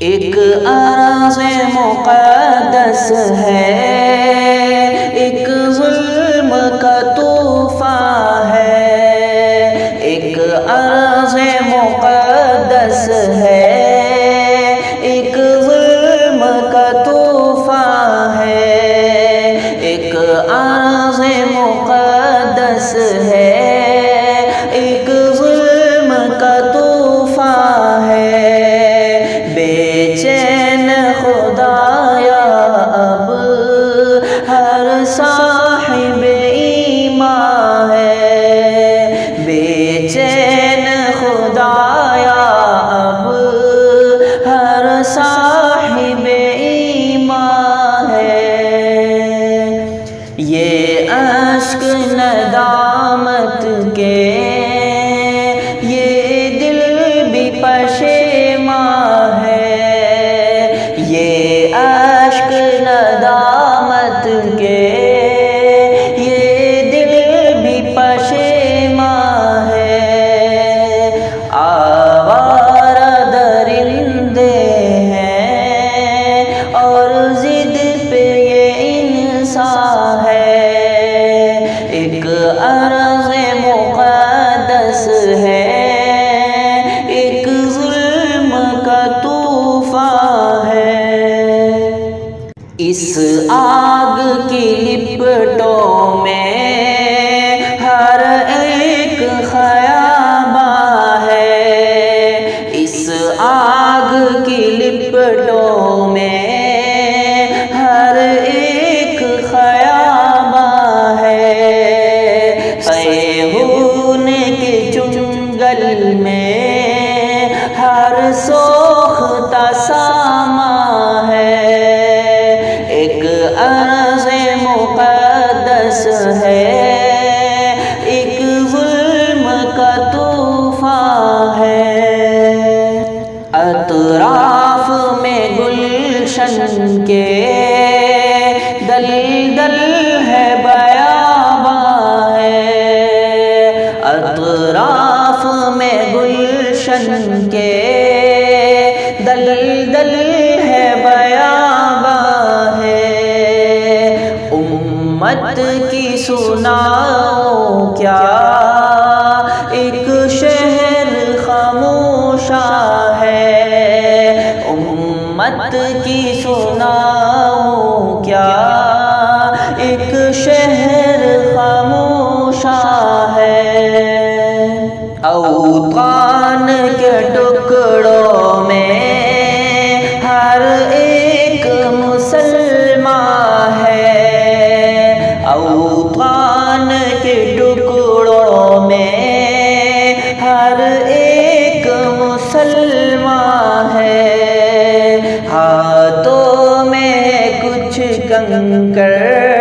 ایک ارض مقدس ہے، ایک ظلم کا طوفان ہے، ایک ارض مقدس ہے، ایک ظلم کا طوفان ہے، ایک ارض مقدس ہے، ایک ظلم کا طوفان ہے، بے چین خدایا اب ہر صاحب ایمان ہے، بے چین خدایا اب ہر صاحب ایمان ہے، یہ اشک ندامت کے یہ دل بھی پشیمان ہے، یہ اشک ندامت کے یہ دل بھی پشیمان ہے، آوارہ درندے ہیں اور ضد پہ یہ انسان ہے، ایک ارض مقدس ہے، ایک ظلم کا طوفان ہے، اس آگ کی لپٹوں میں ہر ایک خیاباں ہے، اس آگ کی لپٹوں میں ہر ایک خیاباں ہے، صیہون کے چنگل میں ہر سوختہ سامان ہے، ایک ارض مقدس ہے، ایک ظلم کا طوفان ہے، اطراف میں گلشن کے دلدل ہے بیاباں ہے، اطراف میں گلشن کے دلدل ہے بیاباں ہے، امت کی سناؤ کیا ایک شہر خاموشاں ہے، امت کی سناؤ کیا ایک شہر خاموشاں ہے، اوطان کے ٹکڑوں میں ہر ایک مسلمان ہے، اوطان کے ٹکڑوں میں ہر ایک مسلمان ہے، ہاتھوں میں کچھ کنکر